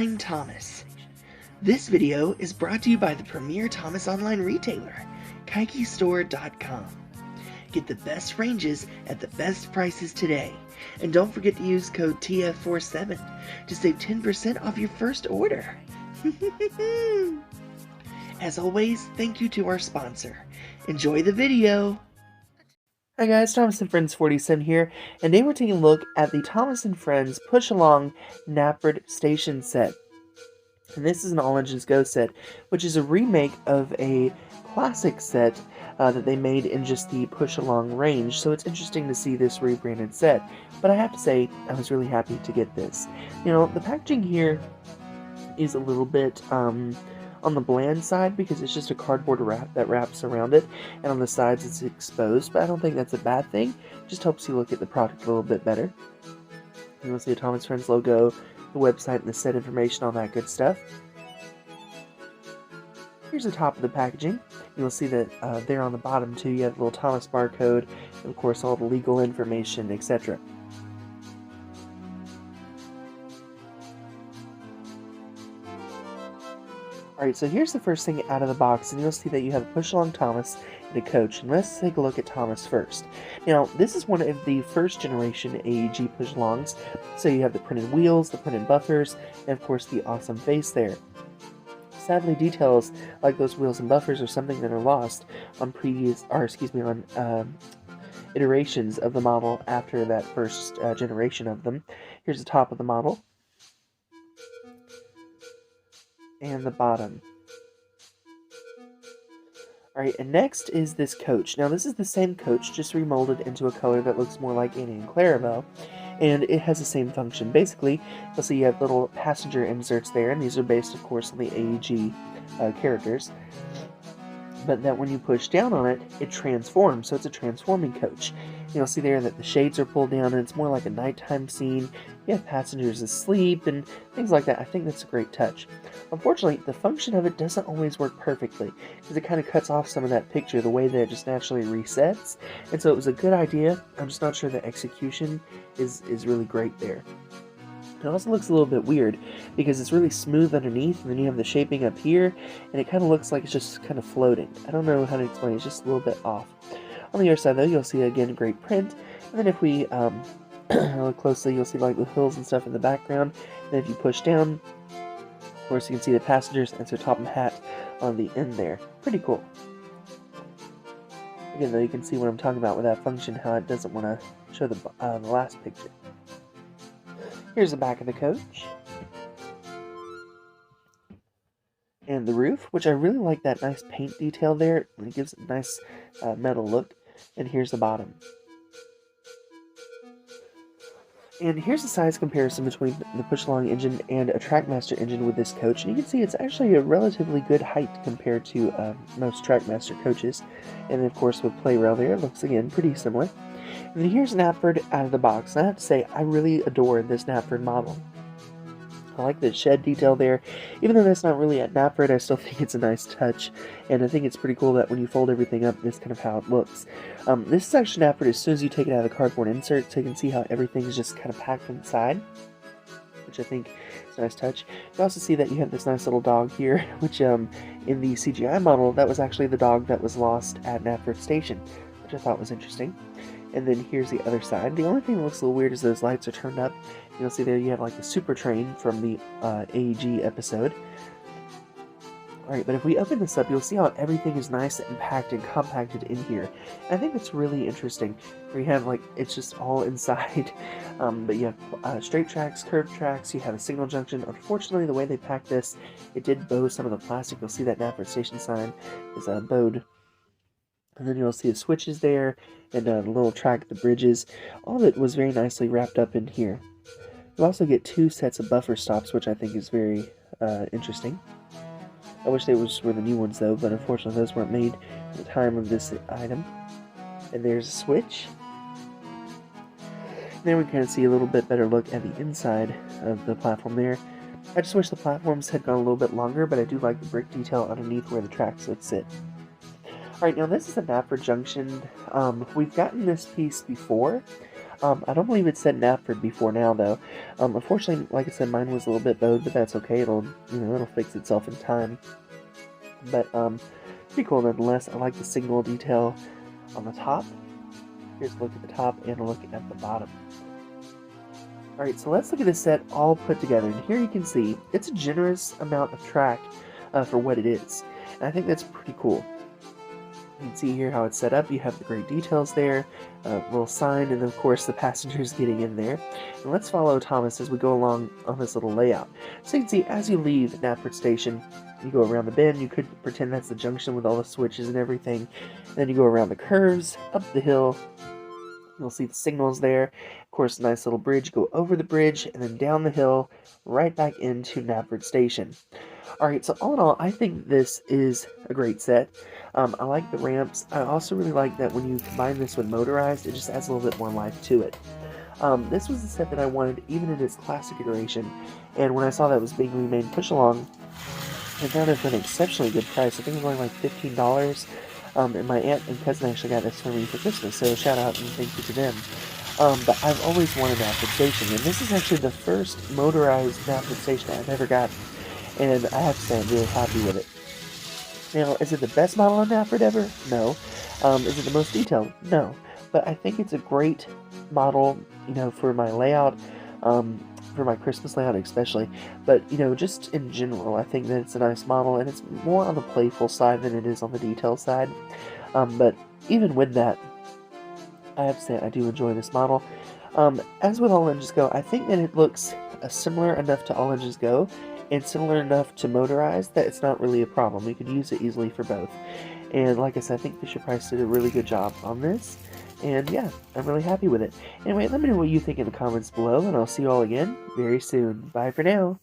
I'm Thomas. This video is brought to you by the premier Thomas online retailer, KikeStore.com. Get the best ranges at the best prices today. And don't forget to use code TF47 to save 10% off your first order. As always, thank you to our sponsor. Enjoy the video! Hi guys, Thomas and Friends 47 here, and today we're taking a look at the Thomas and Friends Push Along Knapford Station set. And this is an All Engines Go set, which is a remake of a classic set that they made in just the push along range, so it's interesting to see this rebranded set. But I have to say, I was really happy to get this. You know, the packaging here is a little bit on the bland side because it's just a cardboard wrap that wraps around it, and on the sides it's exposed, but I don't think that's a bad thing. It just helps you look at the product a little bit better. You'll see the Thomas Friends logo, the website, and the set information, all that good stuff. Here's the top of the packaging. You'll see that there on the bottom too, you have the little Thomas barcode, and of course all the legal information, etc. Alright, so here's the first thing out of the box, and you'll see that you have a push-along Thomas and a coach. And let's take a look at Thomas first. Now, this is one of the first generation AEG push-alongs, so you have the printed wheels, the printed buffers, and of course the awesome face there. Sadly, details like those wheels and buffers are something that are lost on iterations of the model after that first generation of them. Here's the top of the model. And the bottom. Alright, and next is this coach. Now this is the same coach, just remolded into a color that looks more like Annie and Clarabelle, and it has the same function. Basically, you'll see you have little passenger inserts there, and these are based, of course, on the AEG characters. But that when you push down on it, it transforms, so it's a transforming coach. You'll see there that the shades are pulled down, and it's more like a nighttime scene. You have passengers asleep, and things like that. I think that's a great touch. Unfortunately, the function of it doesn't always work perfectly, because it kind of cuts off some of that picture, the way that it just naturally resets. And so it was a good idea. I'm just not sure the execution is really great there. It also looks a little bit weird because it's really smooth underneath, and then you have the shaping up here, and it kind of looks like it's just kind of floating. I don't know how to explain it, it's just a little bit off. On the other side though, you'll see again great print, and then if we look closely, you'll see like the hills and stuff in the background, and then if you push down, of course you can see the passengers and their top hat on the end there. Pretty cool. Again though, you can see what I'm talking about with that function, how it doesn't want to show the last picture. Here's the back of the coach. And the roof, which I really like that nice paint detail there. It gives it a nice metal look. And here's the bottom. And here's the size comparison between the push-along engine and a Trackmaster engine with this coach. And you can see it's actually a relatively good height compared to most Trackmaster coaches. And then of course with play rail there, it looks again pretty similar. And then here's Knapford out of the box. And I have to say, I really adore this Knapford model. I like the shed detail there. Even though that's not really at Knapford, I still think it's a nice touch. And I think it's pretty cool that when you fold everything up, this is kind of how it looks. This is actually Knapford as soon as you take it out of the cardboard insert, so you can see how everything's just kind of packed inside, which I think is a nice touch. You also see that you have this nice little dog here, which in the CGI model, that was actually the dog that was lost at Knapford Station, which I thought was interesting. And then here's the other side. The only thing that looks a little weird is those lights are turned up. You'll see there you have like the super train from the AEG episode. Alright, but if we open this up, you'll see how everything is nice and packed and compacted in here. And I think that's really interesting, where you have like, it's just all inside. But you have straight tracks, curved tracks, you have a signal junction. Unfortunately, the way they packed this, it did bow some of the plastic. You'll see that Knapford Station sign is bowed. And then you'll see the switches there, and the little track, the bridges. All of it was very nicely wrapped up in here. You also get two sets of buffer stops, which I think is very interesting. I wish they were the new ones though, but unfortunately those weren't made at the time of this item. And there's a switch. And then we kind of see a little bit better look at the inside of the platform there. I just wish the platforms had gone a little bit longer, but I do like the brick detail underneath where the tracks would sit. Alright, now this is a Knapford junction. We've gotten this piece before. I don't believe it said Knapford before now, though. Unfortunately, like I said, mine was a little bit bowed, but that's okay. It'll fix itself in time. But, pretty cool nonetheless. I like the signal detail on the top. Here's a look at the top and a look at the bottom. Alright, so let's look at this set all put together. And here you can see it's a generous amount of track for what it is. And I think that's pretty cool. You can see here how it's set up. You have the great details there, little sign, and of course the passengers getting in there. And let's follow Thomas as we go along on this little layout. So you can see as you leave Knapford Station, you go around the bend. You could pretend that's the junction with all the switches and everything. And then you go around the curves, up the hill. You'll see the signals there. Of course, a nice little bridge. Go over the bridge and then down the hill, right back into Knapford Station. Alright, so all in all, I think this is a great set. I like the ramps. I also really like that when you combine this with motorized, it just adds a little bit more life to it. This was the set that I wanted even in its classic iteration, and when I saw that it was being remade push along, I found it for an exceptionally good price. I think it was only like $15. And my aunt and cousin actually got this for me for Christmas, so shout out and thank you to them. But I've always wanted a Knapford Station, and this is actually the first motorized Knapford Station I've ever gotten, and I have to say I'm really happy with it. Now, is it the best model on Knapford ever? No. Is it the most detailed? No. But I think it's a great model, for my layout, for my Christmas layout especially. But, just in general, I think that it's a nice model, and it's more on the playful side than it is on the detail side. But even with that, I have to say I do enjoy this model. As with All Engines Go, I think that it looks similar enough to All Engines Go, and similar enough to motorized that it's not really a problem. You could use it easily for both. And like I said, I think Fisher-Price did a really good job on this. And yeah, I'm really happy with it. Anyway, let me know what you think in the comments below, and I'll see you all again very soon. Bye for now.